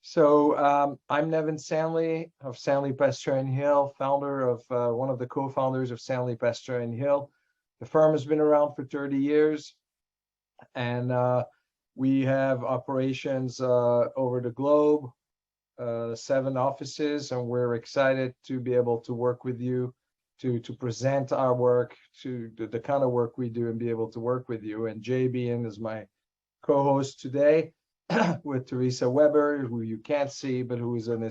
I'm Nevin Sanli of Sanli, Pastore and Hill, founder of one of the co-founders of Sanli, Pastore and Hill. The firm has been around for 30 years, and we have operations over the globe, 7 offices, and we're excited to be able to work with you to present our work, to the kind of work we do, and be able to work with you. And Jay being is my co-host today with Teresa Weber, who you can't see, but who is an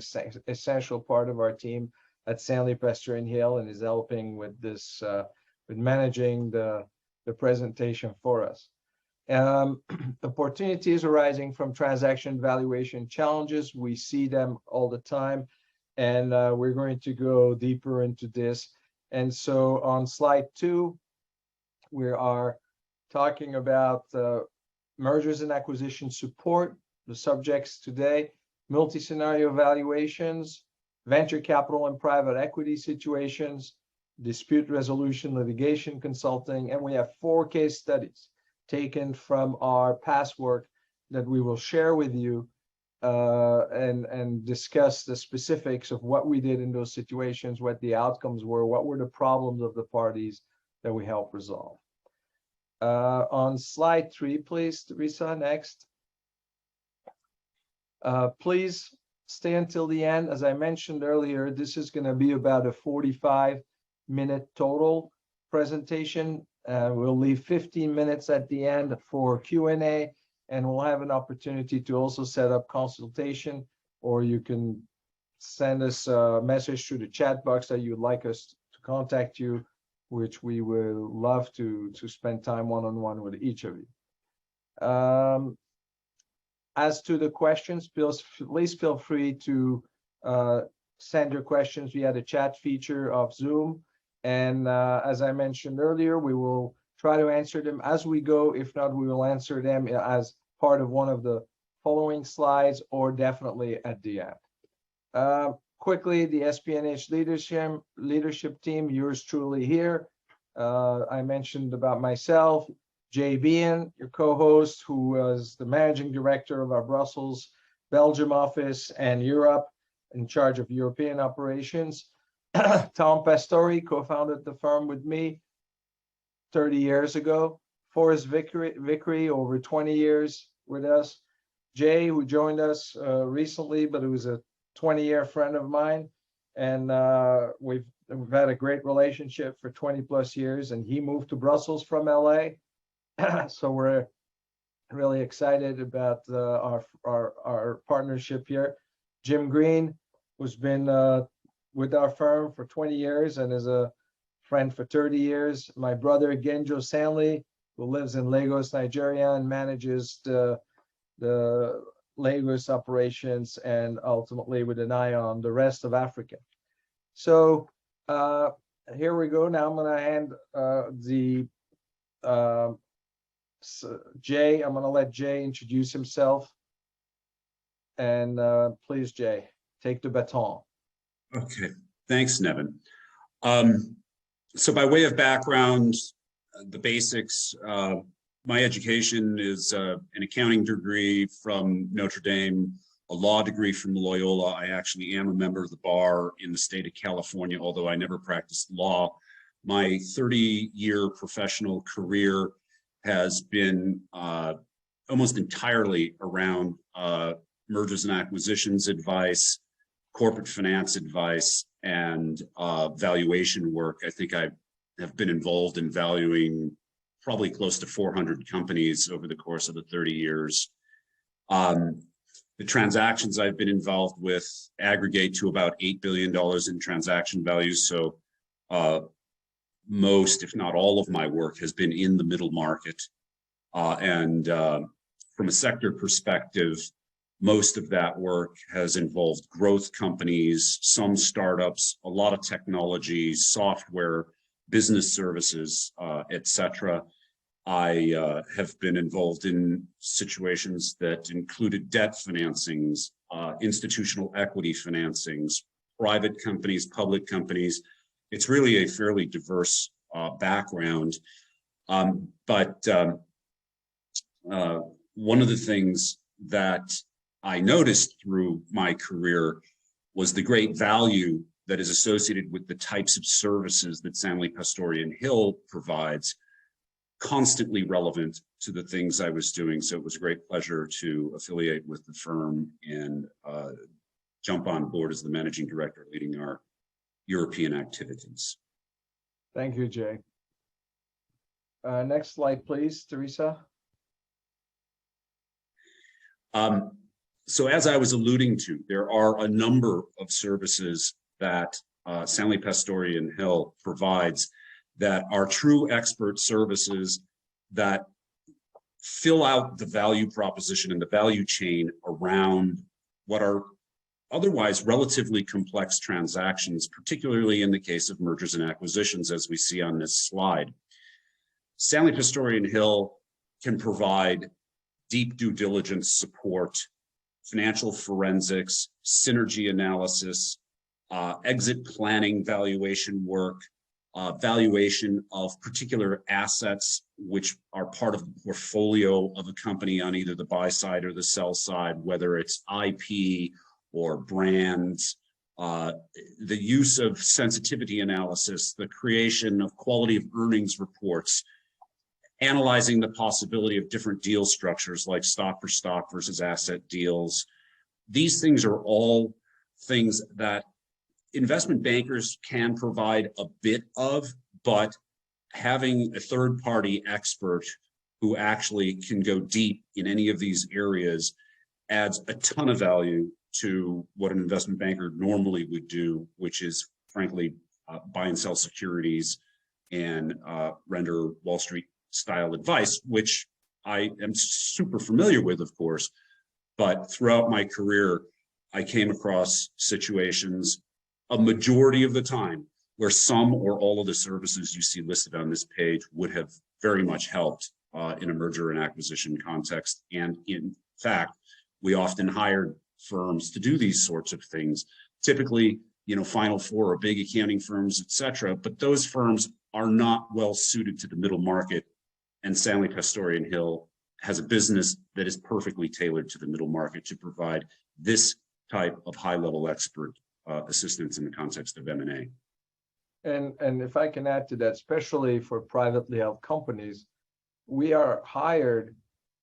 essential part of our team at Sanli, Pastore and Hill, and is helping with this, with managing the presentation for us. Opportunities arising from transaction valuation challenges, we see them all the time, and we're going to go deeper into this. And so on slide 2, we are talking about mergers and acquisition support, the subjects today, multi-scenario valuations, venture capital and private equity situations, dispute resolution, litigation consulting, and we have 4 case studies taken from our past work that we will share with you and discuss the specifics of what we did in those situations, what the outcomes were, what were the problems of the parties that we helped resolve. On slide 3, please, Teresa, next. Please stay until the end. As I mentioned earlier, this is going to be about a 45-minute total presentation. We'll leave 15 minutes at the end for Q&A, and we'll have an opportunity to also set up consultation, or you can send us a message through the chat box that you'd like us to contact you, which we will love to spend time one-on-one with each of you. As to the questions, please feel free to send your questions via the chat feature of Zoom. And as I mentioned earlier, we will try to answer them as we go. If not, we will answer them as part of one of the following slides, or definitely at the end. Quickly, the SPNH leadership team, yours truly here. I mentioned about myself, Jay Bean, your co-host, who was the managing director of our Brussels, Belgium office and Europe, in charge of European operations. Tom Pastore co-founded the firm with me 30 years ago. Forrest Vickery, over 20 years with us. Jay, who joined us recently, but who was a 20-year friend of mine, and we've had a great relationship for 20 plus years, and he moved to Brussels from LA. So we're really excited about our partnership here. Jim Green, who's been with our firm for 20 years and is a friend for 30 years. My brother Genjo Sanli, who lives in Lagos, Nigeria, and manages the Lagos operations, and ultimately with an eye on the rest of Africa. So here we go. Now I'm going to hand Jay. I'm going to let Jay introduce himself. And please, Jay, take the baton. Okay, thanks, Nevin. So by way of background, the basics, my education is an accounting degree from Notre Dame, a law degree from Loyola. I actually am a member of the bar in the state of California, although I never practiced law. My 30-year professional career has been almost entirely around mergers and acquisitions advice, corporate finance advice, and valuation work. I think I have been involved in valuing probably close to 400 companies over the course of the 30 years. The transactions I've been involved with aggregate to about $8 billion in transaction values. So most, if not all of my work has been in the middle market. And from a sector perspective, most of that work has involved growth companies, some startups, a lot of technology, software, business services, etc. I have been involved in situations that included debt financings, institutional equity financings, private companies, public companies. It's really a fairly diverse background. But one of the things that I noticed through my career was the great value that is associated with the types of services that Sanli, Pastore and Hill provides, constantly relevant to the things I was doing. So it was a great pleasure to affiliate with the firm and jump on board as the managing director leading our European activities. Thank you, Jay. Next slide, please, Teresa. So as I was alluding to, there are a number of services that Sanli, Pastore and Hill provides that are true expert services that fill out the value proposition and the value chain around what are otherwise relatively complex transactions, particularly in the case of mergers and acquisitions, as we see on this slide. Sanli, Pastore and Hill can provide deep due diligence support, financial forensics, synergy analysis, exit planning valuation work, valuation of particular assets which are part of the portfolio of a company on either the buy side or the sell side, whether it's IP or brands, the use of sensitivity analysis, the creation of quality of earnings reports, analyzing the possibility of different deal structures like stock for stock versus asset deals. These things are all things that investment bankers can provide a bit of, but having a third-party expert who actually can go deep in any of these areas adds a ton of value to what an investment banker normally would do, which is frankly buy and sell securities and render Wall Street style advice, which I am super familiar with, of course, but throughout my career, I came across situations a majority of the time where some or all of the services you see listed on this page would have very much helped in a merger and acquisition context. And in fact, we often hired firms to do these sorts of things. Typically, Final Four or big accounting firms, et cetera, but those firms are not well suited to the middle market. And Sanli, Pastore and Hill has a business that is perfectly tailored to the middle market to provide this type of high-level expert assistance in the context of M&A. And if I can add to that, especially for privately held companies, we are hired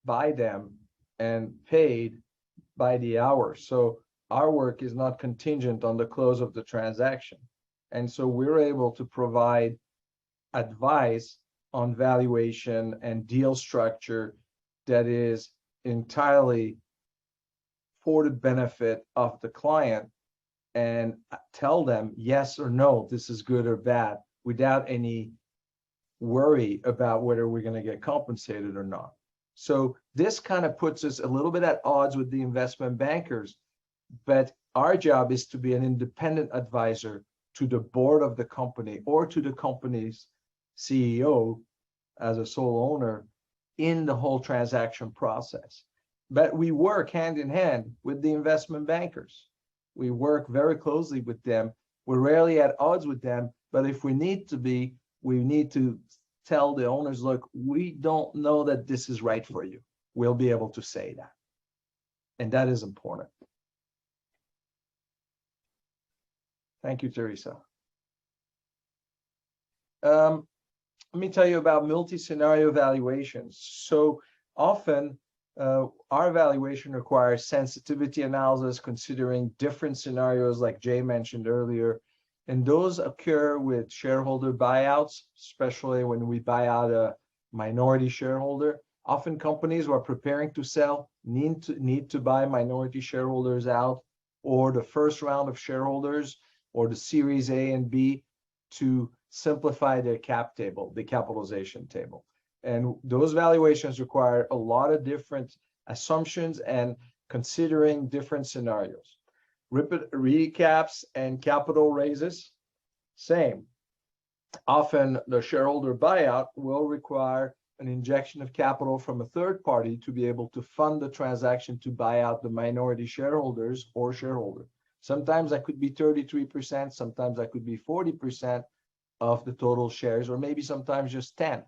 by them and paid by the hour. So our work is not contingent on the close of the transaction. And so we're able to provide advice on valuation and deal structure that is entirely for the benefit of the client, and tell them yes or no, this is good or bad, without any worry about whether we're going to get compensated or not. So this kind of puts us a little bit at odds with the investment bankers, but our job is to be an independent advisor to the board of the company or to the company's CEO as a sole owner in the whole transaction process. But we work hand in hand with the investment bankers. We work very closely with them. We're rarely at odds with them, but if we need to be, we need to tell the owners, look, we don't know that this is right for you. We'll be able to say that. And that is important. Thank you, Teresa. Let me tell you about multi-scenario valuations. So often, our valuation requires sensitivity analysis, considering different scenarios like Jay mentioned earlier. And those occur with shareholder buyouts, especially when we buy out a minority shareholder. Often companies who are preparing to sell need to buy minority shareholders out, or the first round of shareholders, or the Series A and B, to simplify their cap table, the capitalization table. And those valuations require a lot of different assumptions and considering different scenarios. Recaps and capital raises, same. Often the shareholder buyout will require an injection of capital from a third party to be able to fund the transaction to buy out the minority shareholders or shareholder. Sometimes that could be 33%, sometimes that could be 40% of the total shares, or maybe sometimes just 10.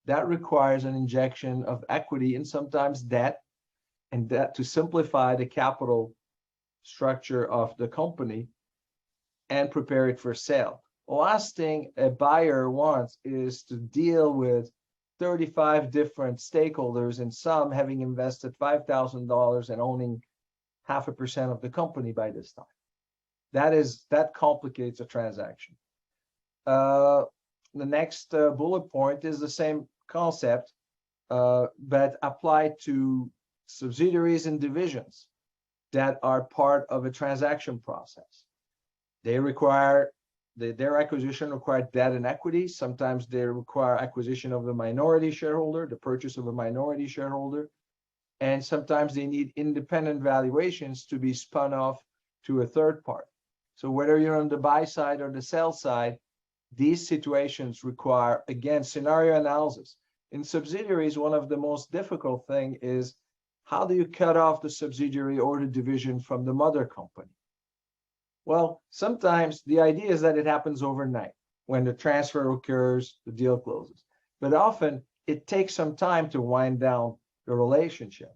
That requires an injection of equity and sometimes debt. and that to simplify the capital structure of the company and prepare it for sale. The last thing a buyer wants is to deal with 35 different stakeholders, and some having invested $5,000 and owning 0.5% of the company by this time. That complicates a transaction. The next bullet point is the same concept, but applied to subsidiaries and divisions that are part of a transaction process. They require, their acquisition required debt and equity. Sometimes they require acquisition of the minority shareholder, the purchase of a minority shareholder. And sometimes they need independent valuations to be spun off to a third party. So whether you're on the buy side or the sell side, these situations require, again, scenario analysis. In subsidiaries, one of the most difficult things is how do you cut off the subsidiary or the division from the mother company? Well, sometimes the idea is that it happens overnight. When the transfer occurs, the deal closes. But often it takes some time to wind down the relationship.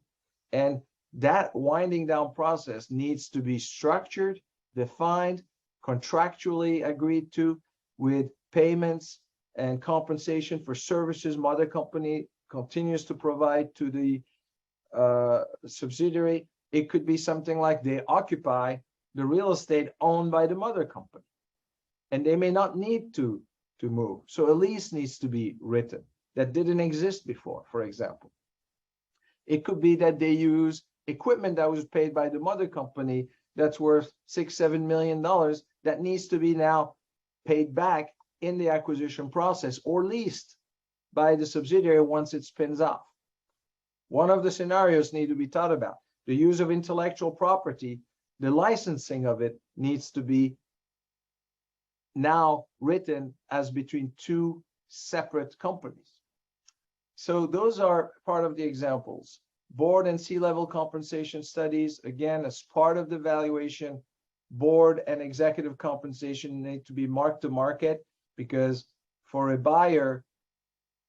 And that winding down process needs to be structured, defined, contractually agreed to, with payments and compensation for services mother company continues to provide to the subsidiary. It could be something like they occupy the real estate owned by the mother company, and they may not need to move. So a lease needs to be written that didn't exist before, for example. It could be that they use equipment that was paid by the mother company that's worth $6-7 million that needs to be now paid back in the acquisition process or leased by the subsidiary once it spins off. One of the scenarios need to be thought about. The use of intellectual property, the licensing of it needs to be now written as between two separate companies. So those are part of the examples. Board and C-level compensation studies, again, as part of the valuation, board and executive compensation need to be marked to market, because for a buyer,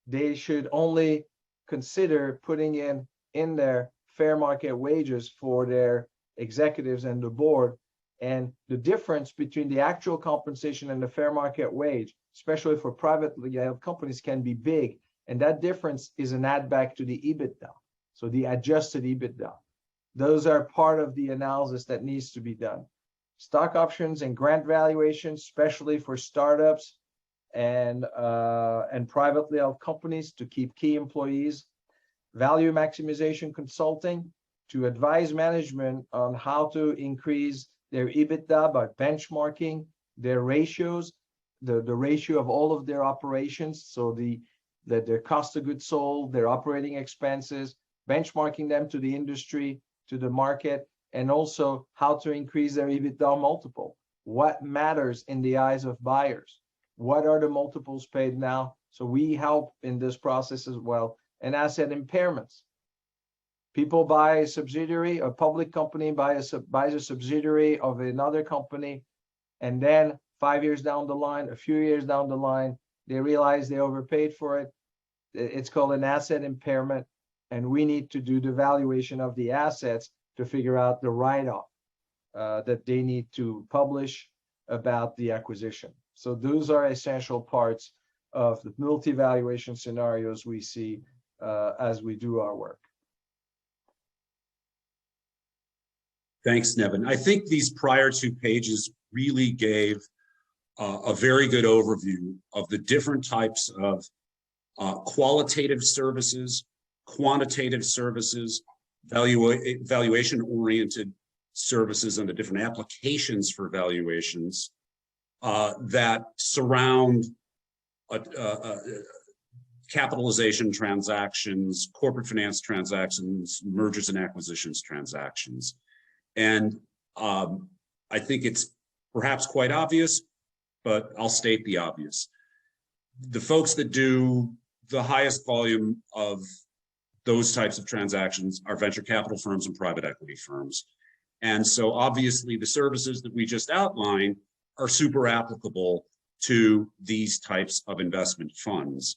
they should only consider putting in their fair market wages for their executives and the board. And the difference between the actual compensation and the fair market wage, especially for privately held companies, can be big. And that difference is an add back to the EBITDA. So the adjusted EBITDA. Those are part of the analysis that needs to be done. Stock options and grant valuations, especially for startups and privately held companies to keep key employees. Value maximization consulting to advise management on how to increase their EBITDA by benchmarking their ratios, the ratio of all of their operations. So their cost of goods sold, their operating expenses, benchmarking them to the industry, to the market, and also how to increase their EBITDA multiple. What matters in the eyes of buyers? What are the multiples paid now? So we help in this process as well. And asset impairments. People buy a subsidiary, a public company buys a subsidiary of another company, and then 5 years down the line, a few years down the line, they realize they overpaid for it. It's called an asset impairment, and we need to do the valuation of the assets to figure out the write-off that they need to publish about the acquisition. So those are essential parts of the multi-valuation scenarios we see as we do our work. Thanks, Nevin. I think these prior two pages really gave a very good overview of the different types of qualitative services, quantitative services, valuation-oriented services, and the different applications for valuations that surround capitalization transactions, corporate finance transactions, mergers and acquisitions transactions. And I think it's perhaps quite obvious, but I'll state the obvious. The folks that do the highest volume of those types of transactions are venture capital firms and private equity firms. And so obviously the services that we just outlined are super applicable to these types of investment funds.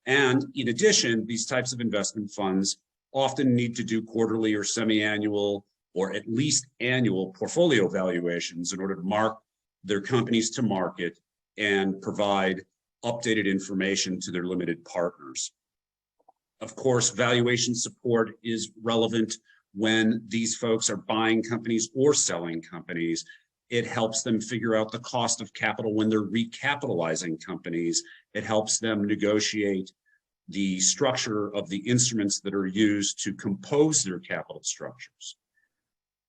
And in addition, these types of investment funds often need to do quarterly or semi-annual or at least annual portfolio valuations in order to mark their companies to market and provide updated information to their limited partners. Of course, valuation support is relevant when these folks are buying companies or selling companies. It helps them figure out the cost of capital when they're recapitalizing companies. It helps them negotiate the structure of the instruments that are used to compose their capital structures.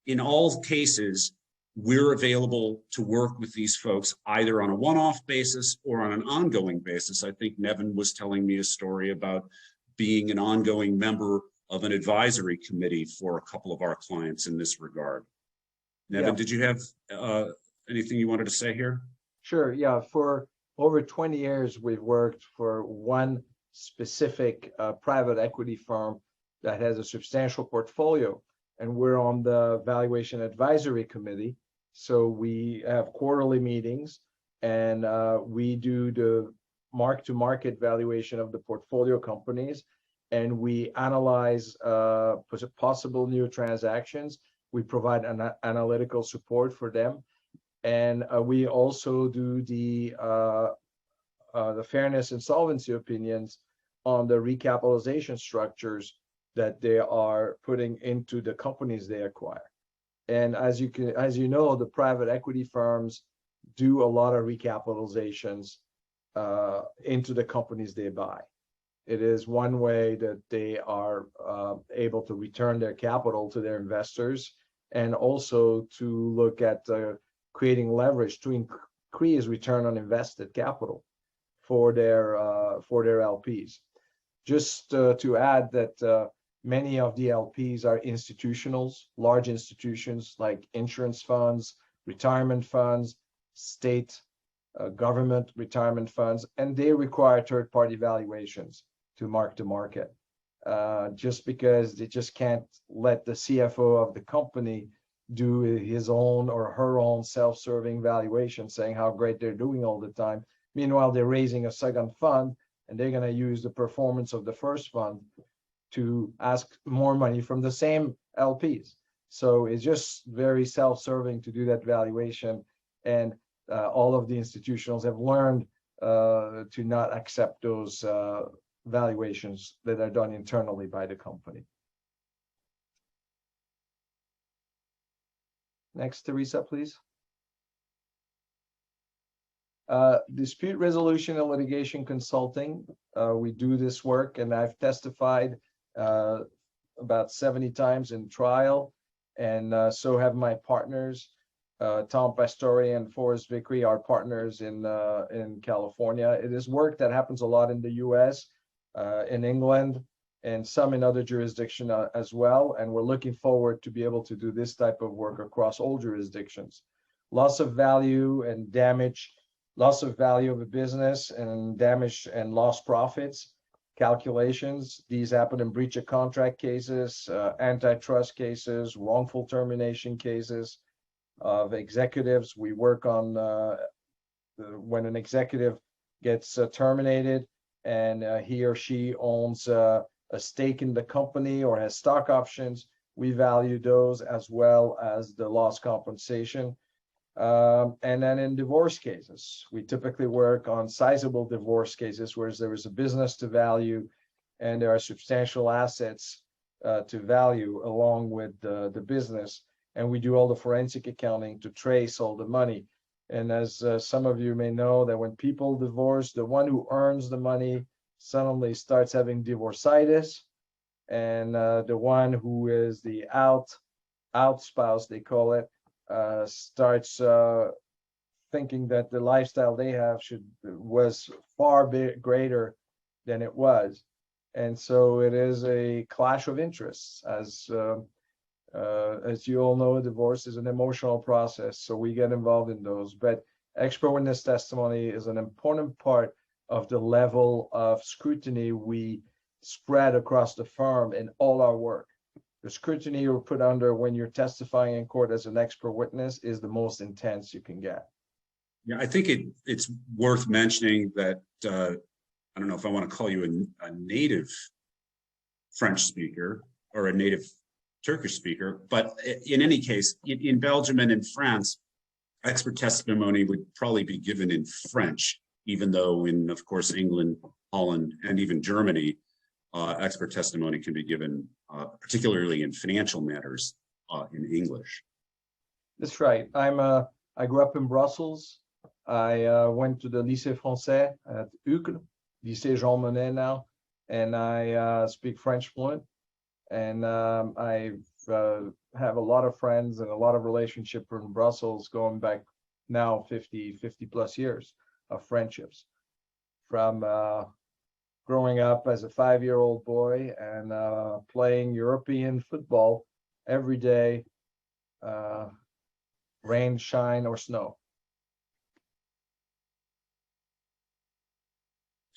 In all cases, we're available to work with these folks either on a one-off basis or on an ongoing basis. I think Nevin was telling me a story about being an ongoing member of an advisory committee for a couple of our clients in this regard. Nevin, did you have anything you wanted to say here? Sure, yeah. For over 20 years, we've worked for one specific private equity firm that has a substantial portfolio, and we're on the valuation advisory committee. So we have quarterly meetings, and we do the mark-to-market valuation of the portfolio companies, and we analyze possible new transactions. We provide analytical support for them, and we also do the fairness and solvency opinions on the recapitalization structures that they are putting into the companies they acquire. And as you know, the private equity firms do a lot of recapitalizations into the companies they buy. It is one way that they are able to return their capital to their investors, and also to look at creating leverage to increase return on invested capital for their LPs. Just to add that many of the LPs are institutionals, large institutions like insurance funds, retirement funds, state government retirement funds, and they require third-party valuations to mark to market, just because they just can't let the CFO of the company do his own or her own self-serving valuation saying how great they're doing all the time. Meanwhile, they're raising a second fund, and they're going to use the performance of the first fund to ask more money from the same LPs. So it's just very self-serving to do that valuation, and all of the institutionals have learned to not accept those valuations that are done internally by the company. Next, Teresa, please. Dispute resolution and litigation consulting. We do this work, and I've testified about 70 times in trial, and so have my partners. Tom Pastore and Forrest Vickery are partners in California. It is work that happens a lot in the US, in England, and some in other jurisdictions as well. And we're looking forward to be able to do this type of work across all jurisdictions. Loss of value and damage, loss of value of a business and damage and lost profits calculations. These happen in breach of contract cases, antitrust cases, wrongful termination cases of executives. We work on when an executive gets terminated and he or she owns a stake in the company or has stock options. We value those as well as the loss compensation. And then in divorce cases, we typically work on sizable divorce cases where there is a business to value and there are substantial assets to value along with the business. And we do all the forensic accounting to trace all the money. And as some of you may know, that when people divorce, the one who earns the money suddenly starts having divorcitis, and the one who is the out spouse, they call it, starts thinking that the lifestyle they have was far greater than it was. And so it is a clash of interests. As you all know, divorce is an emotional process, so we get involved in those. But expert witness testimony is an important part of the level of scrutiny we spread across the firm in all our work. The scrutiny you're put under when you're testifying in court as an expert witness is the most intense you can get. Yeah, I think it's worth mentioning that, I don't know if I want to call you a native French speaker, or a native Turkish speaker. But in any case, in Belgium and in France, expert testimony would probably be given in French, even though in, of course, England, Holland, and even Germany, expert testimony can be given, particularly in financial matters, in English. That's right. I grew up in Brussels. I went to the Lycée Français at Uccle, Lycée Jean Monnet now, and I speak French fluent. And I have a lot of friends and a lot of relationship in Brussels going back now 50 plus years of friendships from growing up as a 5-year-old boy and playing European football every day, rain, shine, or snow.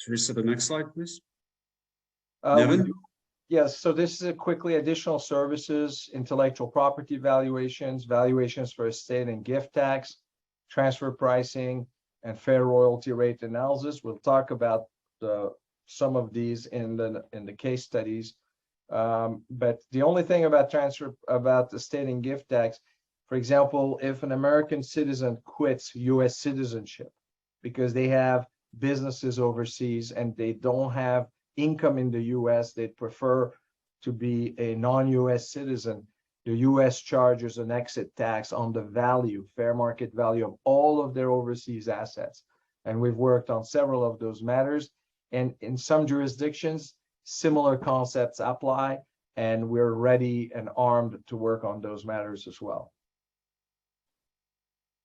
Teresa, the next slide, please. Nevin? Yes, so this is quickly additional services, intellectual property valuations, valuations for estate and gift tax, transfer pricing, and fair royalty rate analysis. We'll talk about some of these in the case studies. But the only thing about estate and gift tax, for example, if an American citizen quits U.S. citizenship because they have businesses overseas and they don't have income in the U.S., they'd prefer to be a non-U.S. citizen, the U.S. charges an exit tax on the value, fair market value of all of their overseas assets. And we've worked on several of those matters. And in some jurisdictions, similar concepts apply, and we're ready and armed to work on those matters as well.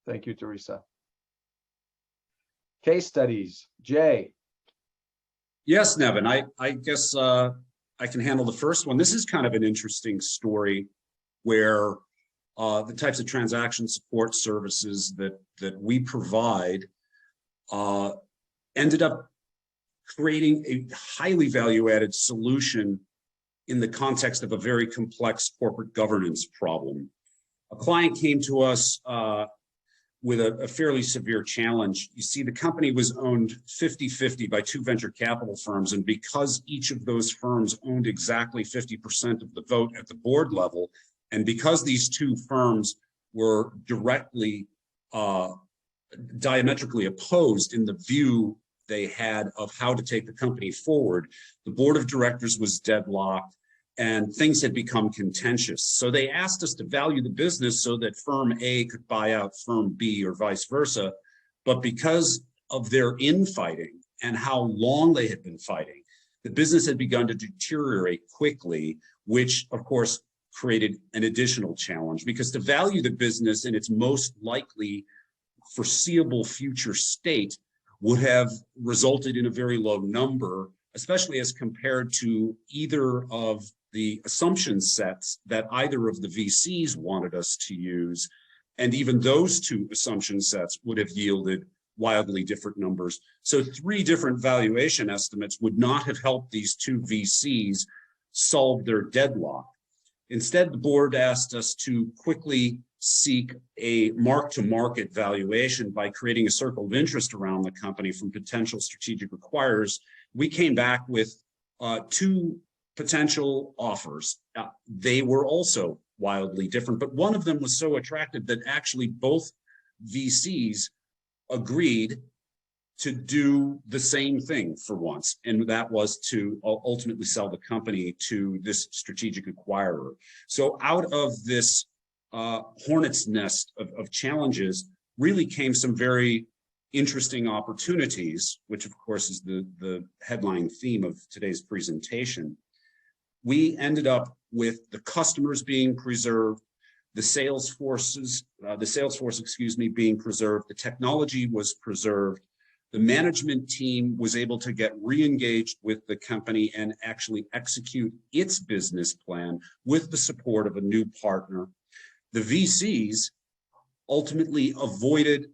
Thank you, Teresa. Case studies, Jay. Yes, Nevin, I guess I can handle the first one. This is kind of an interesting story where the types of transaction support services that we provide ended up creating a highly value-added solution in the context of a very complex corporate governance problem. A client came to us with a fairly severe challenge. You see, the company was owned 50-50 by 2 venture capital firms, and because each of those firms owned exactly 50% of the vote at the board level, and because these 2 firms were directly diametrically opposed in the view they had of how to take the company forward, the board of directors was deadlocked and things had become contentious. So they asked us to value the business so that firm A could buy out firm B or vice versa. But because of their infighting and how long they had been fighting, the business had begun to deteriorate quickly, which of course created an additional challenge, because to value the business in its most likely foreseeable future state would have resulted in a very low number, especially as compared to either of the assumption sets that either of the VCs wanted us to use. And even those 2 assumption sets would have yielded wildly different numbers. So 3 different valuation estimates would not have helped these 2 VCs solve their deadlock. Instead, the board asked us to quickly seek a mark-to-market valuation by creating a circle of interest around the company from potential strategic acquirers. We came back with 2 potential offers. They were also wildly different, but one of them was so attractive that actually both VCs agreed to do the same thing for once, and that was to ultimately sell the company to this strategic acquirer. So out of this hornet's nest of challenges really came some very interesting opportunities, which of course is the headline theme of today's presentation. We ended up with the customers being preserved, the sales force, being preserved, the technology was preserved, the management team was able to get re-engaged with the company and actually execute its business plan with the support of a new partner. The VCs ultimately avoided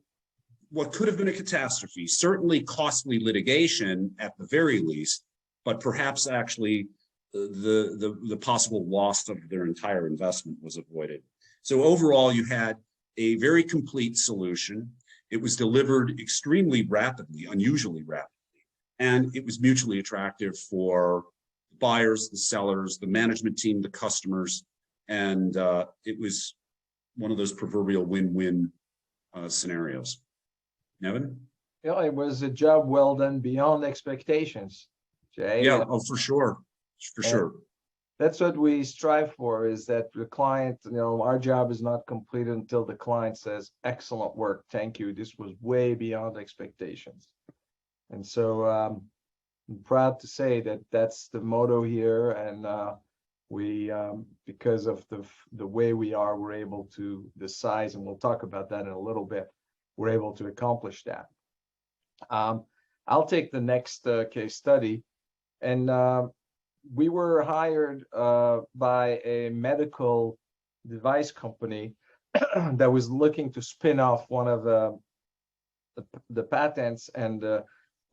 what could have been a catastrophe, certainly costly litigation at the very least, but perhaps actually the possible loss of their entire investment was avoided. So overall, you had a very complete solution. It was delivered extremely rapidly, unusually rapidly, and it was mutually attractive for the buyers, the sellers, the management team, the customers, and it was one of those proverbial win-win scenarios. Nevin? Yeah, it was a job well done beyond expectations, Jay. Yeah, oh, for sure, for sure. That's what we strive for, is that the client, our job is not completed until the client says, excellent work, thank you. This was way beyond expectations. And so I'm proud to say that that's the motto here. And we, because of the way we are, we're able to, the size, and we'll talk about that in a little bit, we're able to accomplish that. I'll take the next case study. And we were hired by a medical device company that was looking to spin off one of the patents and the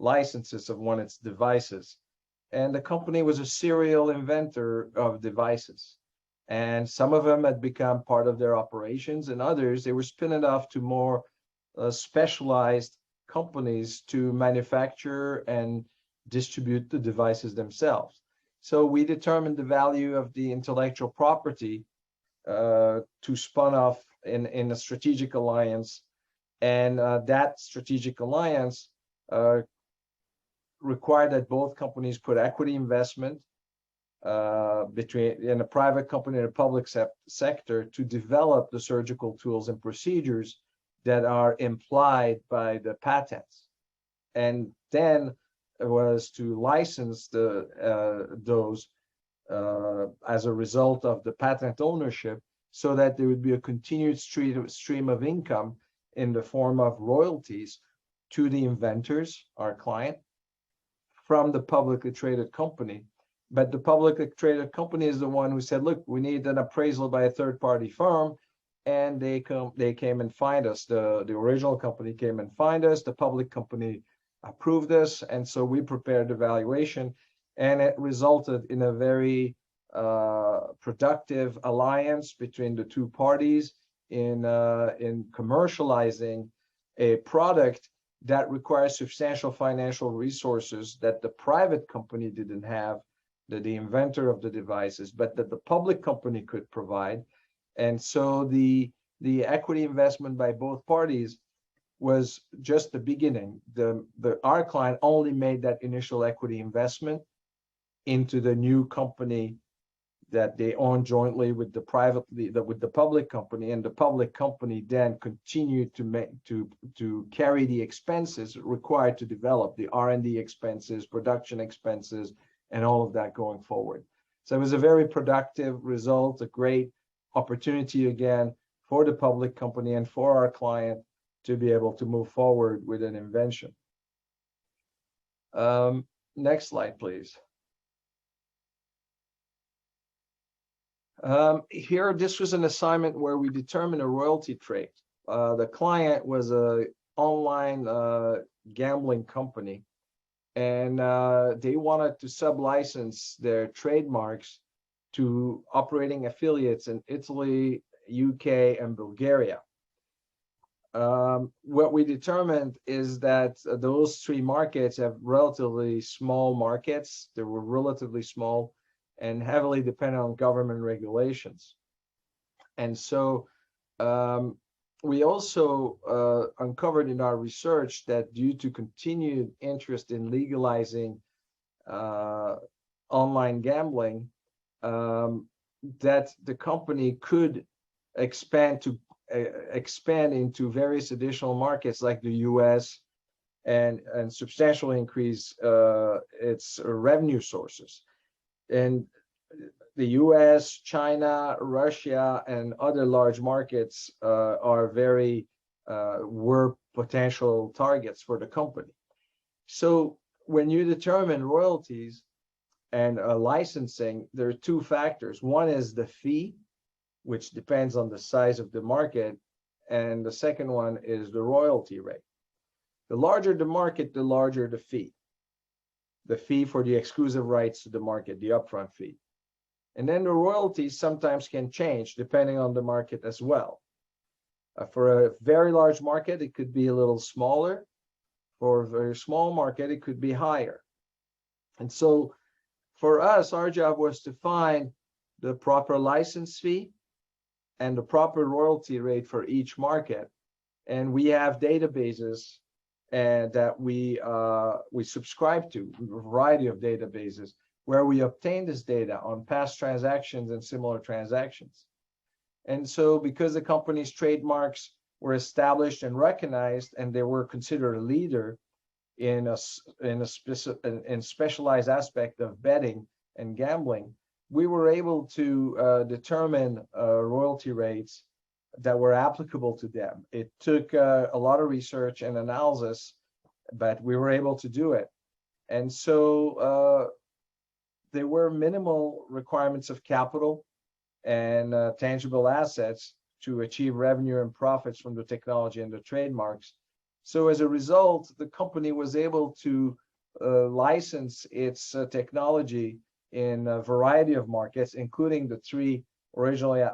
licenses of one of its devices. And the company was a serial inventor of devices. And some of them had become part of their operations, and others, they were spinning off to more specialized companies to manufacture and distribute the devices themselves. So we determined the value of the intellectual property to spun off in a strategic alliance. And that strategic alliance required that both companies put equity investment in a private company and a public sector to develop the surgical tools and procedures that are implied by the patents. And then it was to license those as a result of the patent ownership, so that there would be a continued stream of income in the form of royalties to the inventors, our client, from the publicly traded company. But the publicly traded company is the one who said, look, we need an appraisal by a third-party firm. And they came and find us. The original company came and find us. The public company approved this. And so we prepared the valuation. And it resulted in a very productive alliance between the two parties in commercializing a product that requires substantial financial resources that the private company didn't have, that the inventor of the devices, but that the public company could provide. And so the equity investment by both parties was just the beginning. Our client only made that initial equity investment into the new company that they own jointly with the public company, and the public company then continued to carry the expenses required to develop the R&D expenses, production expenses, and all of that going forward. So it was a very productive result, a great opportunity again for the public company and for our client to be able to move forward with an invention. Next slide, please. Here, this was an assignment where we determined a royalty trade. The client was an online gambling company, and they wanted to sublicense their trademarks to operating affiliates in Italy, UK, and Bulgaria. What we determined is that those three markets have relatively small markets. They were relatively small and heavily dependent on government regulations. And so we also uncovered in our research that due to continued interest in legalizing online gambling, that the company could expand into various additional markets like the US and substantially increase its revenue sources. And the US, China, Russia, and other large markets were potential targets for the company. So when you determine royalties and licensing, there are two factors. One is the fee, which depends on the size of the market, and the second one is the royalty rate. The larger the market, the larger the fee. The fee for the exclusive rights to the market, the upfront fee. And then the royalties sometimes can change depending on the market as well. For a very large market, it could be a little smaller. For a very small market, it could be higher. And so for us, our job was to find the proper license fee and the proper royalty rate for each market. And we have databases and that we subscribe to, a variety of databases where we obtain this data on past transactions and similar transactions. And so because the company's trademarks were established and recognized, and they were considered a leader in specialized aspect of betting and gambling, we were able to determine royalty rates that were applicable to them. It took a lot of research and analysis, but we were able to do it. And so there were minimal requirements of capital and tangible assets to achieve revenue and profits from the technology and the trademarks. So as a result, the company was able to license its technology in a variety of markets, including the three originally in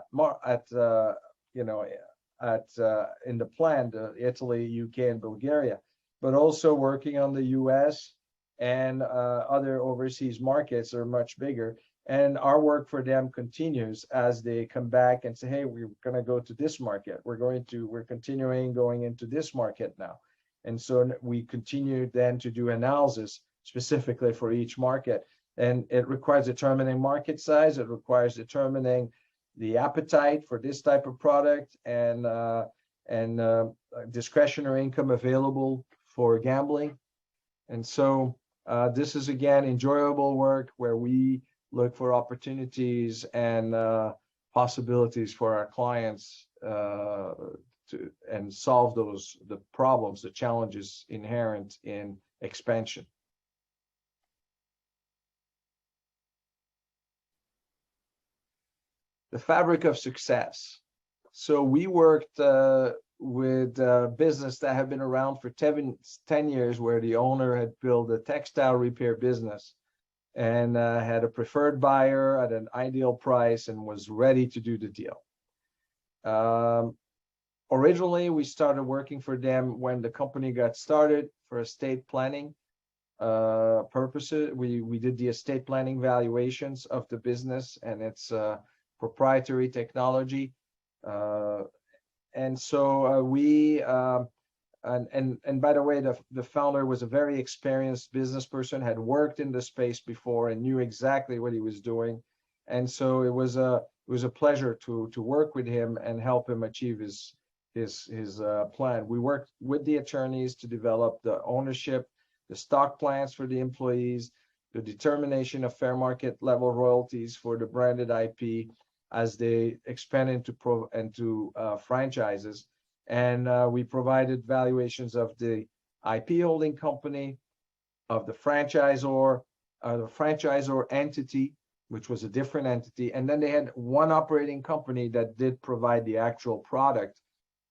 the plan, Italy, UK, and Bulgaria, but also working on the US and other overseas markets are much bigger. And our work for them continues as they come back and say, hey, we're going to go to this market. We're continuing going into this market now. And so we continue then to do analysis specifically for each market. And it requires determining market size. It requires determining the appetite for this type of product and discretionary income available for gambling. And so this is, again, enjoyable work where we look for opportunities and possibilities for our clients and solve the problems, the challenges inherent in expansion. The fabric of success. So we worked with business that have been around for 10 years, where the owner had built a textile repair business and had a preferred buyer at an ideal price and was ready to do the deal. Originally, we started working for them when the company got started for estate planning purposes. We did the estate planning valuations of the business and its proprietary technology. And so and by the way, the founder was a very experienced business person, had worked in the space before and knew exactly what he was doing. And so it was a pleasure to work with him and help him achieve his plan. We worked with the attorneys to develop the ownership, the stock plans for the employees, the determination of fair market level royalties for the branded IP as they expand into franchises. And we provided valuations of the IP holding company, of the franchisor entity, which was a different entity. And then they had one operating company that did provide the actual product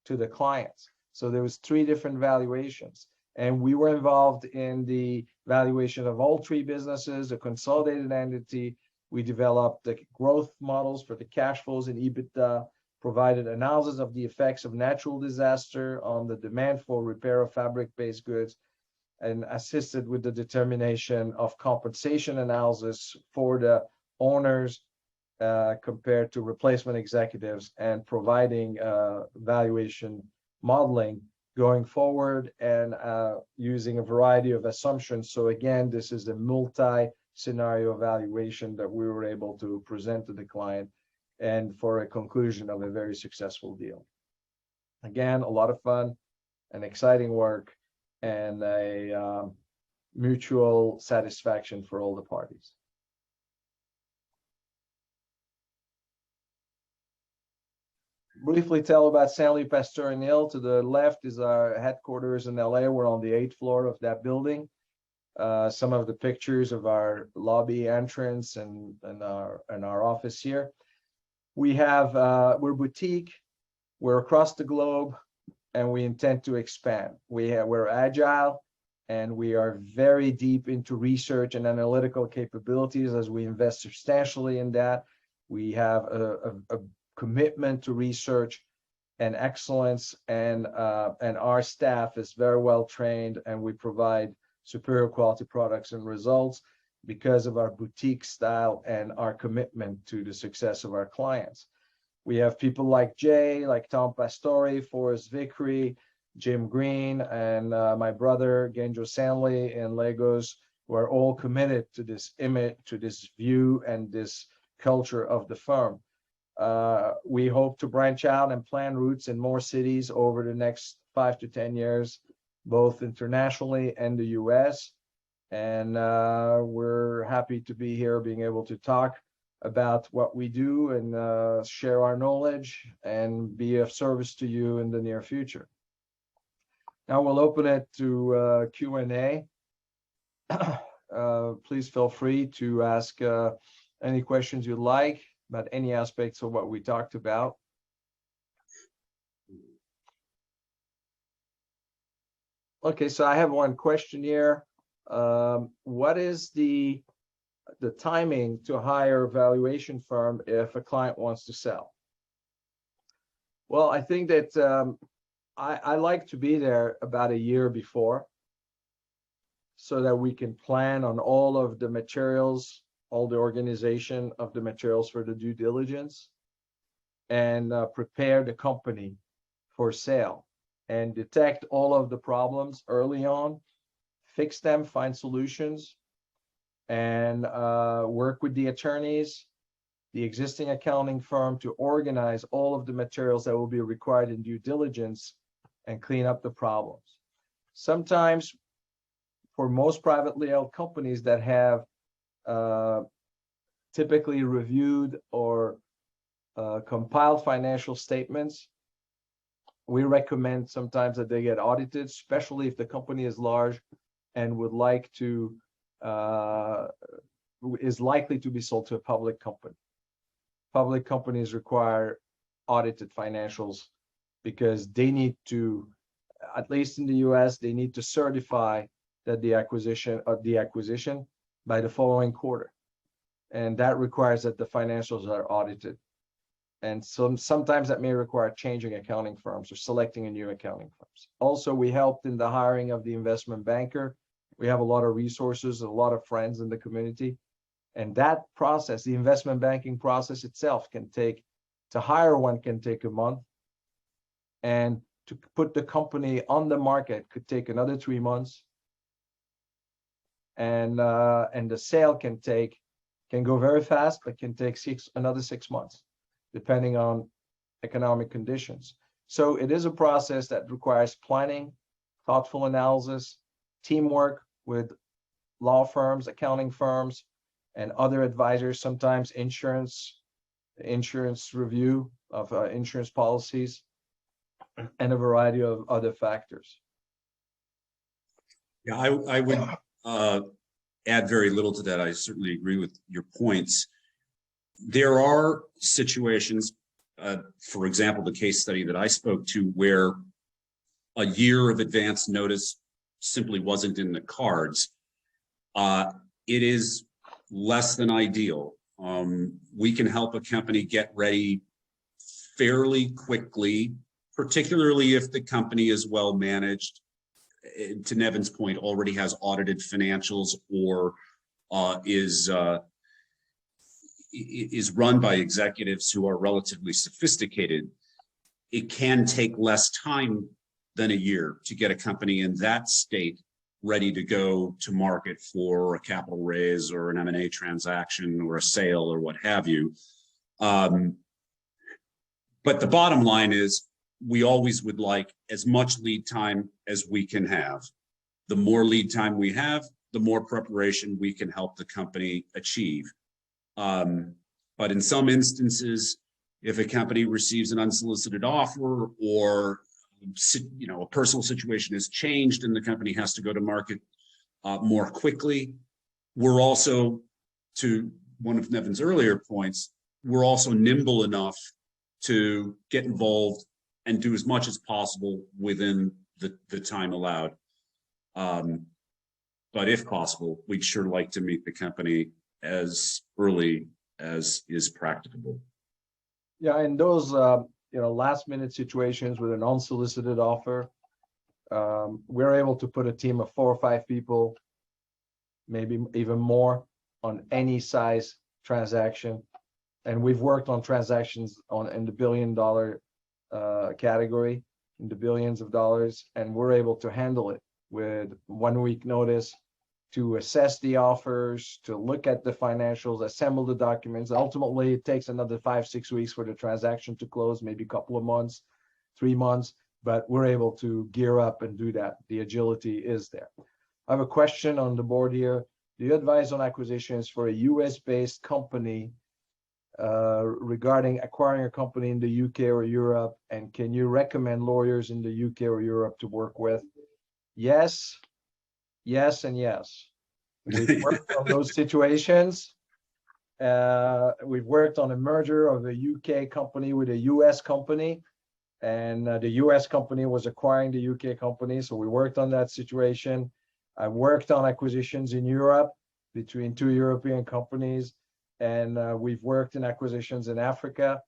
to the clients. So there was 3 different valuations. And we were involved in the valuation of all 3 businesses, a consolidated entity. We developed the growth models for the cash flows and EBITDA, provided analysis of the effects of natural disaster on the demand for repair of fabric-based goods, and assisted with the determination of compensation analysis for the owners compared to replacement executives, and providing valuation modeling going forward and using a variety of assumptions. So again, this is a multi-scenario evaluation that we were able to present to the client, and for a conclusion of a very successful deal. Again, a lot of fun and exciting work, and a mutual satisfaction for all the parties. Briefly tell about Sanli, Pastore, and Hill. To the left is our headquarters in LA. We're on the 8th floor of that building. Some of the pictures of our lobby entrance and our office here. We're boutique, we're across the globe, and we intend to expand. We're agile, and we are very deep into research and analytical capabilities as we invest substantially in that. We have a commitment to research and excellence, and our staff is very well trained, and we provide superior quality products and results. because of our boutique style and our commitment to the success of our clients. We have people like Jay, like Tom Pastore, Forrest Vickery, Jim Green, and my brother Genjo Sanli in Lagos, who are all committed to this image, to this view, and this culture of the firm. We hope to branch out and plan routes in more cities over the next 5 to 10 years, both internationally and the US. And we're happy to be here, being able to talk about what we do and share our knowledge and be of service to you in the near future. Now we'll open it to Q&A. Please feel free to ask any questions you'd like about any aspects of what we talked about. Okay, so I have one question here. What is the timing to hire a valuation firm if a client wants to sell? Well, I think that I like to be there about a year before, so that we can plan on all of the materials, all the organization of the materials for the due diligence, and prepare the company for sale and detect all of the problems early on, fix them, find solutions, and work with the attorneys, the existing accounting firm, to organize all of the materials that will be required in due diligence and clean up the problems. Sometimes, for most privately held companies that have typically reviewed or compiled financial statements, we recommend sometimes that they get audited, especially if the company is large and would like to is likely to be sold to a public company. Public companies require audited financials because they need to, at least in the US, they need to certify that the acquisition by the following quarter. And that requires that the financials are audited. And sometimes that may require changing accounting firms or selecting a new accounting firms. Also, we helped in the hiring of the investment banker. We have a lot of resources, a lot of friends in the community. And that process, the investment banking process itself, to hire one can take a month. And to put the company on the market could take another 3 months. And the sale can go very fast, but can take another 6 months, depending on economic conditions. So it is a process that requires planning, thoughtful analysis, teamwork with law firms, accounting firms, and other advisors, sometimes insurance review of insurance policies, and a variety of other factors. Yeah, I would add very little to that. I certainly agree with your points. There are situations, for example, the case study that I spoke to, where a year of advance notice simply wasn't in the cards. It is less than ideal. We can help a company get ready fairly quickly, particularly if the company is well managed. To Nevin's point, already has audited financials or is run by executives who are relatively sophisticated. It can take less time than a year to get a company in that state ready to go to market for a capital raise or an M&A transaction or a sale or what have you. But the bottom line is, we always would like as much lead time as we can have. The more lead time we have, the more preparation we can help the company achieve. But in some instances, if a company receives an unsolicited offer, or a personal situation has changed and the company has to go to market more quickly, we're also, to one of Nevin's earlier points, we're also nimble enough to get involved and do as much as possible within the time allowed. But if possible, we'd sure like to meet the company as early as is practicable. Yeah, and those last minute situations with an unsolicited offer, we're able to put a team of 4 or 5 people, maybe even more, on any size transaction. And we've worked on transactions in the billion-dollar category, in the billions of dollars, and we're able to handle it with 1 week notice to assess the offers, to look at the financials, assemble the documents. Ultimately, it takes another 5-6 weeks for the transaction to close, maybe a couple of months, 3 months, but we're able to gear up and do that. The agility is there. I have a question on the board here. Do you advise on acquisitions for a US-based company regarding acquiring a company in the UK or Europe? And can you recommend lawyers in the UK or Europe to work with? Yes, yes, and yes. We've worked on those situations. We've worked on a merger of a UK company with a US company, and the US company was acquiring the UK company. So we worked on that situation. I worked on acquisitions in Europe between 2 European companies, and we've worked in acquisitions in Africa.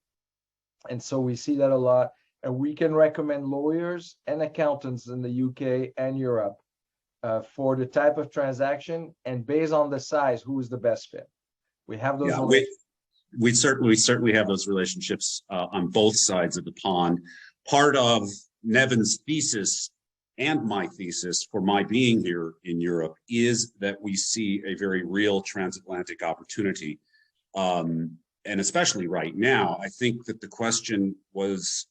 And so we see that a lot. And we can recommend lawyers and accountants in the UK and Europe for the type of transaction, and based on the size, who is the best fit. We have those. Yeah, we certainly have those relationships on both sides of the pond. Part of Nevin's thesis and my thesis for my being here in Europe is that we see a very real transatlantic opportunity. And especially right now, I think that the question was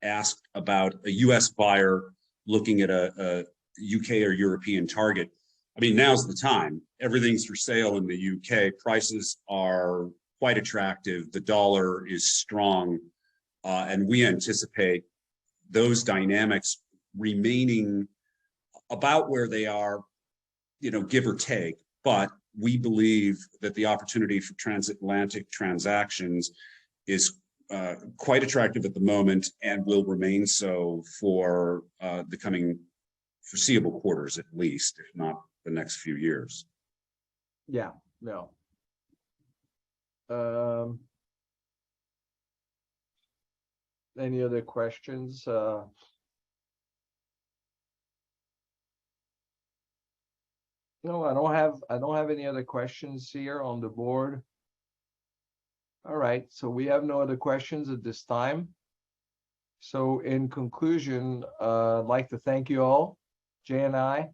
asked about a US buyer looking at a UK or European target. I mean, now's the time. Everything's for sale in the UK. Prices are quite attractive. The dollar is strong. And we anticipate those dynamics remaining about where they are, give or take. But we believe that the opportunity for transatlantic transactions is quite attractive at the moment and will remain so for the coming foreseeable quarters, at least, if not the next few years. Yeah, no. Any other questions? No, I don't have any other questions here on the board. All right, so we have no other questions at this time. So in conclusion, I'd like to thank you all. Jay and I,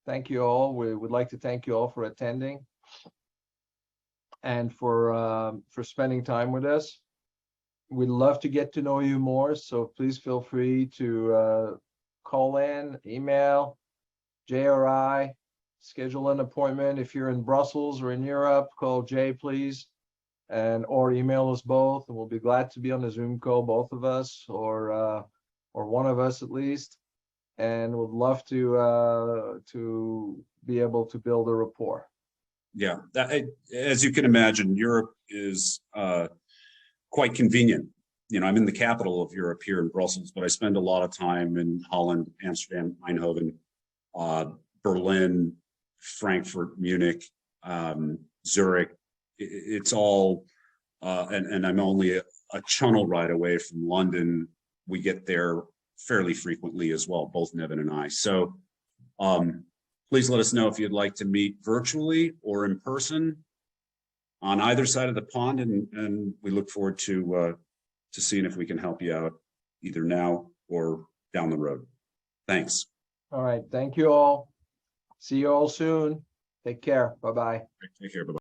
thank you all. We would like to thank you all for attending and for spending time with us. We'd love to get to know you more, so please feel free to call in, email, Jay or I, schedule an appointment. If you're in Brussels or in Europe, call Jay, please, or email us both, and we'll be glad to be on the Zoom call, both of us, or one of us at least, and would love to be able to build a rapport. Yeah, as you can imagine, Europe is quite convenient. I'm in the capital of Europe here in Brussels, but I spend a lot of time in Holland, Amsterdam, Eindhoven, Berlin, Frankfurt, Munich, Zurich. It's all, and I'm only a channel ride away from London. We get there fairly frequently as well, both Nevin and I. So please let us know if you'd like to meet virtually or in person on either side of the pond, and we look forward to seeing if we can help you out either now or down the road. Thanks. All right, thank you all. See you all soon. Take care. Bye-bye. Take care. Bye-bye.